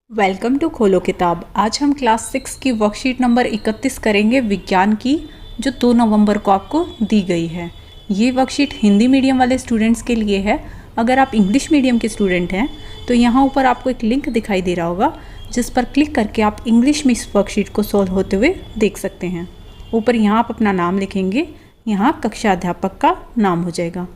Welcome to खोलो किताब। आज हम क्लास 6 की वर्कशीट नंबर 31 करेंगे विज्ञान की, जो 2 नवंबर को आपको दी गई है। ये वर्कशीट हिंदी मीडियम वाले स्टूडेंट्स के लिए है। अगर आप इंग्लिश मीडियम के स्टूडेंट हैं तो यहाँ ऊपर आपको एक लिंक दिखाई दे रहा होगा, जिस पर क्लिक करके आप इंग्लिश में इस वर्कशीट को सॉल्व होते हुए देख सकते हैं। ऊपर यहाँ आप अपना नाम लिखेंगे, यहाँ कक्षा अध्यापक का नाम हो जाएगा।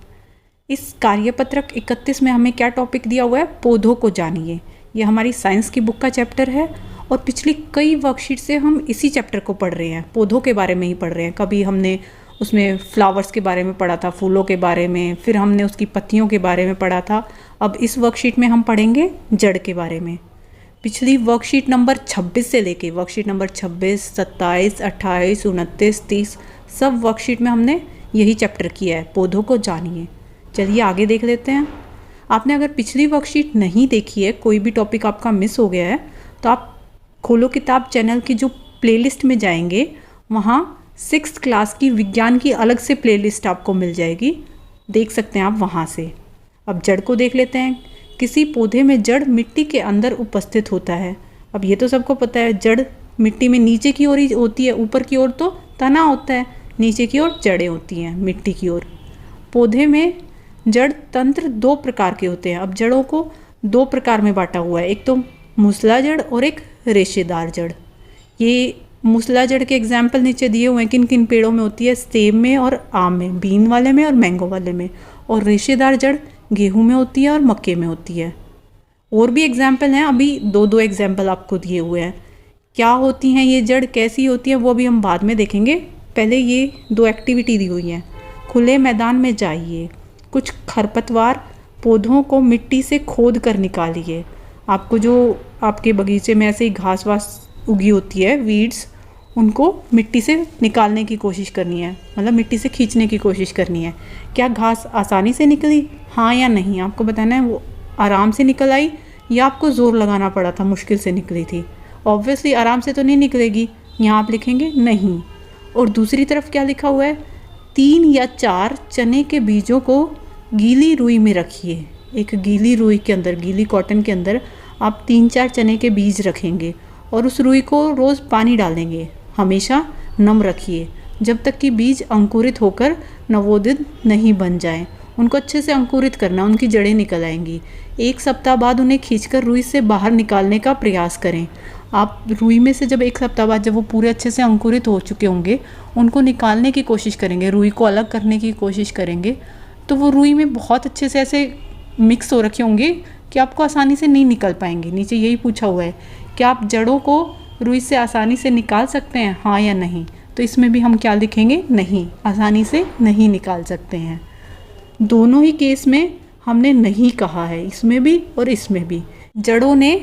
इस कार्यपत्रक 31 में हमें क्या टॉपिक दिया हुआ है? पौधों को जानिए। ये हमारी साइंस की बुक का चैप्टर है और पिछली कई वर्कशीट से हम इसी चैप्टर को पढ़ रहे हैं, पौधों के बारे में ही पढ़ रहे हैं। कभी हमने उसमें फ्लावर्स के बारे में पढ़ा था, फूलों के बारे में, फिर हमने उसकी पत्तियों के बारे में पढ़ा था। अब इस वर्कशीट में हम पढ़ेंगे जड़ के बारे में। पिछली वर्कशीट नंबर 26 से लेके वर्कशीट नंबर 26, 27, 28, 29, 30 सब वर्कशीट में हमने यही चैप्टर किया है, पौधों को जानिए। चलिए आगे देख लेते हैं। आपने अगर पिछली वर्कशीट नहीं देखी है, कोई भी टॉपिक आपका मिस हो गया है, तो आप खोलो किताब चैनल की जो प्लेलिस्ट में जाएंगे, वहाँ 6th क्लास की विज्ञान की अलग से प्लेलिस्ट आपको मिल जाएगी, देख सकते हैं आप वहाँ से। अब जड़ को देख लेते हैं। किसी पौधे में जड़ मिट्टी के अंदर उपस्थित होता है। अब ये तो सबको पता है, जड़ मिट्टी में नीचे की ओर ही होती है, ऊपर की ओर तो तना होता है, नीचे की ओर जड़ें होती हैं मिट्टी की ओर। पौधे में जड़ तंत्र 2 प्रकार के होते हैं। अब जड़ों को 2 प्रकार में बांटा हुआ है, एक तो मूसला जड़ और एक रेशेदार जड़। ये मूसला जड़ के एग्जाम्पल नीचे दिए हुए हैं, किन किन पेड़ों में होती है? सेब में और आम में, बीन वाले में और मैंगो वाले में। और रेशेदार जड़ गेहूं में होती है और मक्के में होती है। और भी एग्जाम्पल हैं, अभी 2 एग्जाम्पल आपको दिए हुए हैं। क्या होती हैं ये जड़, कैसी होती है, वो भी हम बाद में देखेंगे। पहले ये 2 एक्टिविटी दी हुई हैं। खुले मैदान में जाइए, कुछ खरपतवार पौधों को मिट्टी से खोद कर निकालिए। आपको जो आपके बगीचे में ऐसे ही घास वास उगी होती है, वीड्स, उनको मिट्टी से निकालने की कोशिश करनी है, मतलब मिट्टी से खींचने की कोशिश करनी है। क्या घास आसानी से निकली, हाँ या नहीं? आपको बताना है वो आराम से निकल आई या आपको ज़ोर लगाना पड़ा था, मुश्किल से निकली थी। ऑब्वियसली आराम से तो नहीं निकलेगी, यहाँ आप लिखेंगे नहीं। और दूसरी तरफ क्या लिखा हुआ है? 3 या 4 चने के बीजों को गीली रुई में रखिए। एक गीली रुई के अंदर, गीली कॉटन के अंदर आप 3-4 चने के बीज रखेंगे और उस रुई को रोज़ पानी डालेंगे। हमेशा नम रखिए जब तक कि बीज अंकुरित होकर नवोदित नहीं बन जाएं। उनको अच्छे से अंकुरित करना, उनकी जड़ें निकल आएंगी। 1 सप्ताह बाद उन्हें खींचकर रुई से बाहर निकालने का प्रयास करें। आप रुई में से जब 1 सप्ताह बाद, जब वो पूरे अच्छे से अंकुरित हो चुके होंगे, उनको निकालने की कोशिश करेंगे, रुई को अलग करने की कोशिश करेंगे, तो वो रुई में बहुत अच्छे से ऐसे मिक्स हो रखे होंगे कि आपको आसानी से नहीं निकल पाएंगे। नीचे यही पूछा हुआ है कि आप जड़ों को रुई से आसानी से निकाल सकते हैं, हाँ या नहीं? तो इसमें भी हम क्या लिखेंगे? नहीं, आसानी से नहीं निकाल सकते हैं। दोनों ही केस में हमने नहीं कहा है, इसमें भी और इसमें भी। जड़ों ने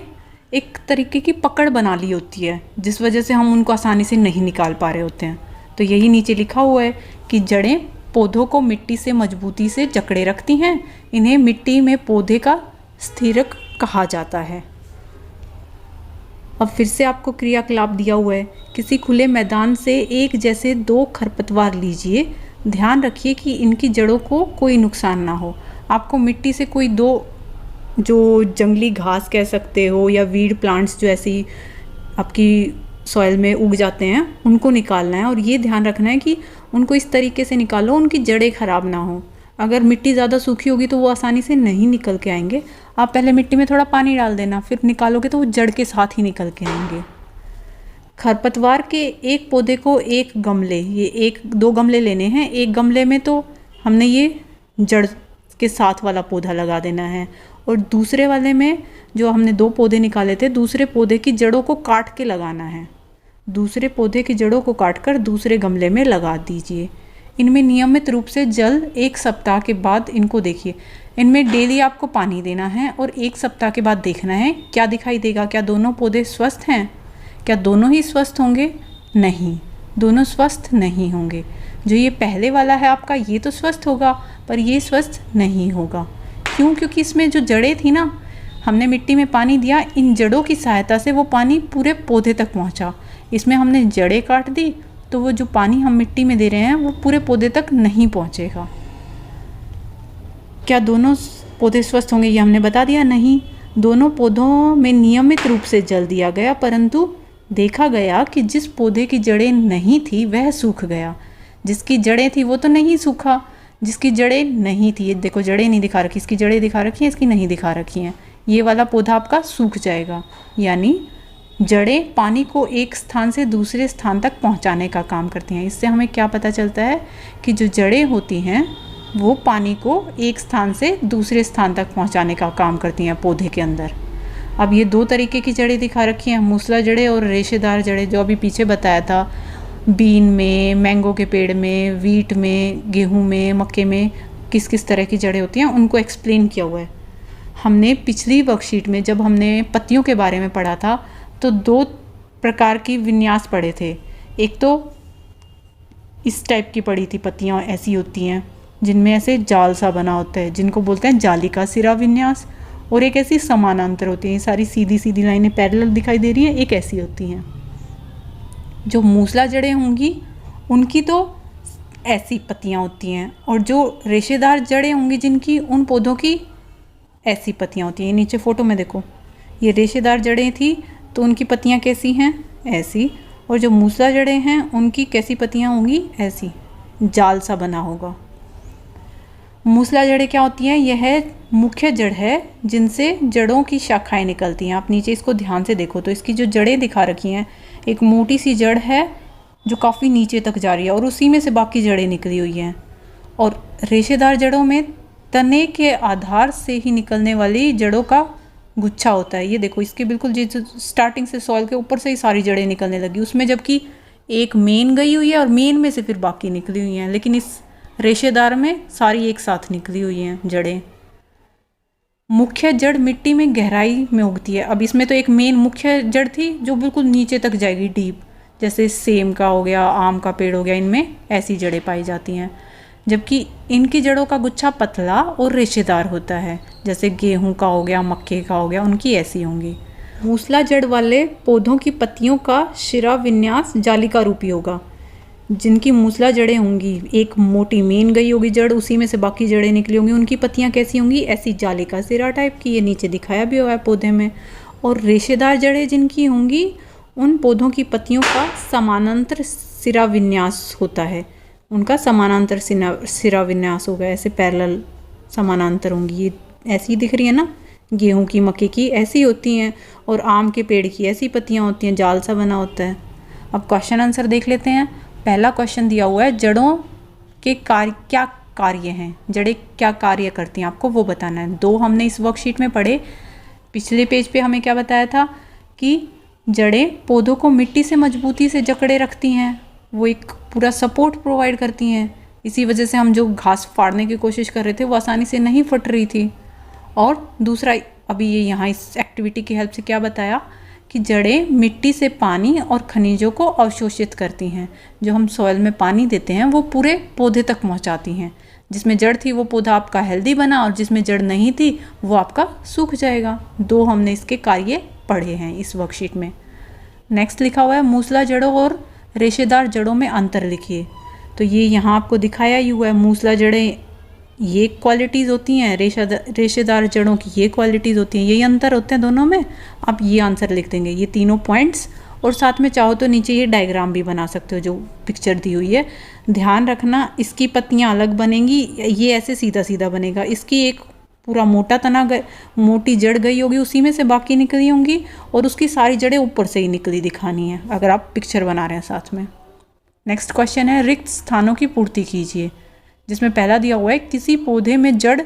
एक तरीके की पकड़ बना ली होती है, जिस वजह से हम उनको आसानी से नहीं निकाल पा रहे होते हैं। तो यही नीचे लिखा हुआ है कि जड़ें पौधों को मिट्टी से मजबूती से जकड़े रखती हैं। इन्हें मिट्टी में पौधे का स्थिरक कहा जाता है। अब फिर से आपको क्रियाकलाप दिया हुआ है। किसी खुले मैदान से एक जैसे 2 खरपतवार लीजिए। ध्यान रखिए कि इनकी जड़ों को कोई नुकसान ना हो। आपको मिट्टी से कोई 2 जो जंगली घास कह सकते हो या वीड प्लांट्स जो ऐसी आपकी सॉइल में उग जाते हैं, उनको निकालना है। और ये ध्यान रखना है कि उनको इस तरीके से निकालो उनकी जड़ें ख़राब ना हो। अगर मिट्टी ज़्यादा सूखी होगी तो वो आसानी से नहीं निकल के आएंगे। आप पहले मिट्टी में थोड़ा पानी डाल देना, फिर निकालोगे तो वो जड़ के साथ ही निकल के आएंगे। खरपतवार के एक पौधे को एक गमले, ये 2 गमले लेने हैं। एक गमले में तो हमने ये जड़ के साथ वाला पौधा लगा देना है, और दूसरे वाले में जो हमने 2 पौधे निकाले थे, दूसरे पौधे की जड़ों को काट के लगाना है। दूसरे पौधे की जड़ों को काटकर दूसरे गमले में लगा दीजिए। इनमें नियमित रूप से जल 1 सप्ताह के बाद इनको देखिए। इनमें डेली आपको पानी देना है और 1 सप्ताह के बाद देखना है क्या दिखाई देगा। क्या दोनों पौधे स्वस्थ हैं? क्या दोनों ही स्वस्थ होंगे? नहीं, दोनों स्वस्थ नहीं होंगे। जो ये पहले वाला है आपका, ये तो स्वस्थ होगा, पर ये स्वस्थ नहीं होगा। क्यों? क्योंकि इसमें जो जड़ें थी ना, हमने मिट्टी में पानी दिया, इन जड़ों की सहायता से वो पानी पूरे पौधे तक पहुंचा। इसमें हमने जड़ें काट दी तो वो जो पानी हम मिट्टी में दे रहे हैं वो पूरे पौधे तक नहीं पहुंचेगा। क्या दोनों पौधे स्वस्थ होंगे? ये हमने बता दिया नहीं। दोनों पौधों में नियमित रूप से जल दिया गया, परंतु देखा गया कि जिस पौधे की जड़ें नहीं थी वह सूख गया। जिसकी जड़ें थी वो तो नहीं सूखा, जिसकी जड़ें नहीं थी, ये देखो जड़ें नहीं दिखा रखी, इसकी जड़ें दिखा रखी हैं, इसकी नहीं दिखा रखी हैं, ये वाला पौधा आपका सूख जाएगा। यानी जड़ें पानी को एक स्थान से दूसरे स्थान तक पहुंचाने का काम करती हैं। इससे हमें क्या पता चलता है कि जो जड़ें होती हैं वो पानी को एक स्थान से दूसरे स्थान तक पहुंचाने का काम करती हैं पौधे के अंदर। अब ये दो तरीके की जड़ें दिखा रखी हैं, मूसला जड़ें और रेशेदार जड़ें, जो अभी पीछे बताया था बीन में, मैंगो के पेड़ में, वीट में, गेहूं में, मक्के में किस किस तरह की जड़ें होती हैं उनको एक्सप्लेन किया हुआ है। हमने पिछली वर्कशीट में जब हमने पत्तियों के बारे में पढ़ा था तो दो प्रकार की विन्यास पढ़े थे। एक तो इस टाइप की पड़ी थी, पत्तियाँ ऐसी होती हैं जिनमें ऐसे जाल सा बना होता है, जिनको बोलते हैं जालिका सिरा विन्यास, और एक ऐसी समानांतर होती है, सारी सीधी सीधी लाइनें पैरेलल दिखाई दे रही हैं, एक ऐसी होती हैं। जो मूसला जड़ें होंगी उनकी तो ऐसी पत्तियाँ होती हैं, और जो रेशेदार जड़ें होंगी जिनकी, उन पौधों की ऐसी पत्तियाँ होती हैं। नीचे फ़ोटो में देखो, ये रेशेदार जड़ें थी तो उनकी पत्तियाँ कैसी हैं, ऐसी, और जो मूसला जड़ें हैं उनकी कैसी पत्तियाँ होंगी, ऐसी, जाल सा बना होगा। मूसला जड़ें क्या होती हैं, यह मुख्य जड़ है जिनसे जड़ों की शाखाएं निकलती हैं। आप नीचे इसको ध्यान से देखो तो इसकी जो जड़ें दिखा रखी हैं, एक मोटी सी जड़ है जो काफ़ी नीचे तक जा रही है और उसी में से बाकी जड़ें निकली हुई हैं। और रेशेदार जड़ों में तने के आधार से ही निकलने वाली जड़ों का गुच्छा होता है। ये देखो, इसके बिल्कुल स्टार्टिंग से सॉइल के ऊपर से ही सारी जड़ें निकलने लगी, उसमें जबकि एक मेन गई हुई है और मेन में से फिर बाकी निकली हुई हैं, लेकिन इस रेशेदार में सारी एक साथ निकली हुई हैं जड़ें। मुख्य जड़ मिट्टी में गहराई में उगती है। अब इसमें तो एक मेन मुख्य जड़ थी जो बिल्कुल नीचे तक जाएगी डीप, जैसे सेम का हो गया, आम का पेड़ हो गया, इनमें ऐसी जड़ें पाई जाती हैं। जबकि इनकी जड़ों का गुच्छा पतला और रेशेदार होता है, जैसे गेहूं का हो गया, मक्के का हो गया, उनकी ऐसी होंगी। मूसला जड़ वाले पौधों की पत्तियों का शिरा विन्यास जालिका रूपी होगा। जिनकी मूसला जड़ें होंगी, एक मोटी मेन गई होगी जड़, उसी में से बाकी जड़ें निकली होंगी, उनकी पत्तियां कैसी होंगी, ऐसी जालिका सिरा टाइप की। ये नीचे दिखाया भी हुआ है पौधे में। और रेशेदार जड़ें जिनकी होंगी, उन पौधों की पत्तियों का समानांतर सिरा विन्यास होता है। उनका समानांतर सिरा विन्यास होगा, ऐसे पैरेलल समानांतर होंगी। ये ऐसी दिख रही है ना, गेहूं की, मक्के की ऐसी होती हैं, और आम के पेड़ की ऐसी पत्तियां होती हैं, जाल सा बना होता है। अब क्वेश्चन आंसर देख लेते हैं। पहला क्वेश्चन दिया हुआ है, जड़ों के क्या कार्य हैं, जड़ें क्या कार्य करती हैं, आपको वो बताना है। दो हमने इस वर्कशीट में पढ़े। पिछले पेज पे हमें क्या बताया था कि जड़ें पौधों को मिट्टी से मजबूती से जकड़े रखती हैं, वो एक पूरा सपोर्ट प्रोवाइड करती हैं। इसी वजह से हम जो घास फाड़ने की कोशिश कर रहे थे वो आसानी से नहीं फट रही थी। और दूसरा, अभी ये यहाँ इस एक्टिविटी की हेल्प से क्या बताया कि जड़ें मिट्टी से पानी और खनिजों को अवशोषित करती हैं। जो हम सॉइल में पानी देते हैं वो पूरे पौधे तक पहुँचाती हैं। जिसमें जड़ थी वो पौधा आपका हेल्दी बना, और जिसमें जड़ नहीं थी वो आपका सूख जाएगा। दो हमने इसके कार्य पढ़े हैं इस वर्कशीट में। नेक्स्ट लिखा हुआ है, मूसला जड़ों और रेशेदार जड़ों में अंतर लिखिए। तो ये यहाँ आपको दिखाया ही हुआ है। मूसला जड़ें ये क्वालिटीज़ होती हैं, रेशेदार जड़ों की ये क्वालिटीज़ होती हैं, यही अंतर होते हैं दोनों में। आप ये आंसर लिख देंगे, ये तीनों पॉइंट्स, और साथ में चाहो तो नीचे ये डायग्राम भी बना सकते हो जो पिक्चर दी हुई है। ध्यान रखना, इसकी पत्तियाँ अलग बनेंगी, ये ऐसे सीधा सीधा बनेगा। इसकी एक पूरा मोटा तना मोटी जड़ गई होगी, उसी में से बाकी निकली होंगी, और उसकी सारी जड़ें ऊपर से ही निकली दिखानी है अगर आप पिक्चर बना रहे हैं साथ में। नेक्स्ट क्वेश्चन है, रिक्त स्थानों की पूर्ति कीजिए। जिसमें पहला दिया हुआ है, किसी पौधे में जड़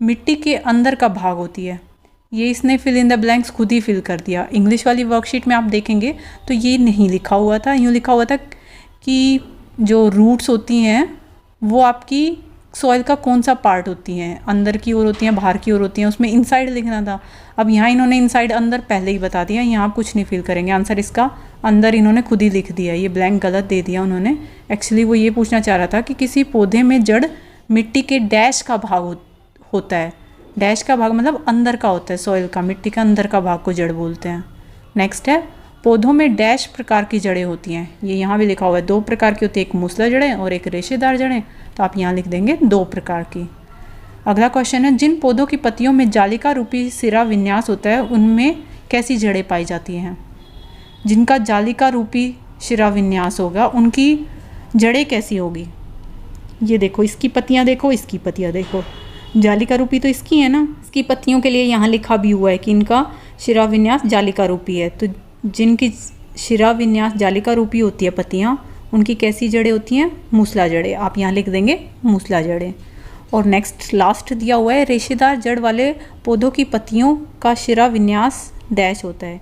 मिट्टी के अंदर का भाग होती है। ये इसने फिल इन द ब्लैंक्स खुद ही फिल कर दिया। इंग्लिश वाली वर्कशीट में आप देखेंगे तो ये नहीं लिखा हुआ था, यूँ लिखा हुआ था कि जो रूट्स होती हैं वो आपकी सॉइल का कौन सा पार्ट होती हैं, अंदर की ओर होती हैं, बाहर की ओर होती हैं, उसमें इनसाइड लिखना था। अब यहाँ इन्होंने इनसाइड अंदर पहले ही बता दिया, यहाँ आप कुछ नहीं फिल करेंगे। आंसर इसका अंदर इन्होंने खुद ही लिख दिया, ये ब्लैंक गलत दे दिया उन्होंने। एक्चुअली वो ये पूछना चाह रहा था कि किसी पौधे में जड़ मिट्टी के डैश का भाग होता है। डैश का भाग मतलब अंदर का होता है, सॉइल का, मिट्टी का अंदर का भाग को जड़ बोलते हैं। नेक्स्ट है, पौधों में डैश प्रकार की जड़ें होती हैं। ये यहाँ भी लिखा हुआ है, 2 प्रकार की होती है, एक मूसला जड़ें और एक रेशेदार जड़ें। तो आप यहाँ लिख देंगे 2 प्रकार की। अगला क्वेश्चन है, जिन पौधों की पत्तियों में जालिका रूपी सिरा विन्यास होता है उनमें कैसी जड़ें पाई जाती हैं। जिनका जालिका रूपी शिरा विन्यास होगा उनकी जड़ें कैसी होगी। ये देखो, इसकी पत्तियाँ देखो, इसकी पत्तियाँ देखो, जालिका रूपी तो इसकी है ना। इसकी पत्तियों के लिए यहाँ लिखा भी हुआ है कि इनका शिरा विन्यास जालिका रूपी है। तो जिनकी शिरा विन्यास जालिका रूपी होती है पत्तियाँ, उनकी कैसी जड़ें होती हैं, मूसला जड़ें। आप यहाँ लिख देंगे मूसला जड़ें। और नेक्स्ट लास्ट दिया हुआ है, रेशेदार जड़ वाले पौधों की पत्तियों का शिरा विन्यास डैश होता है।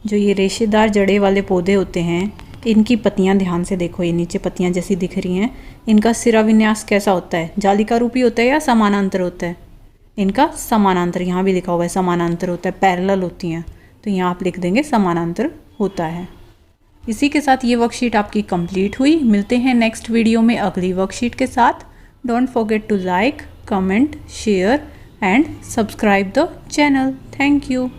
जो ये रेशेदार जड़ें वाले पौधे होते हैं, इनकी पत्तियां ध्यान से देखो, ये नीचे पत्तियां जैसी दिख रही हैं, इनका सिरा विन्यास कैसा होता है, जालिका रूपी होता है या समानांतर होता है। इनका समानांतर, यहाँ भी लिखा हुआ है समानांतर होता है, पैरेलल होती हैं। तो यहाँ आप लिख देंगे समानांतर होता है। इसी के साथ ये वर्कशीट आपकी कंप्लीट हुई। मिलते हैं नेक्स्ट वीडियो में अगली वर्कशीट के साथ। Don't forget to like, comment, share and subscribe the channel. Thank you.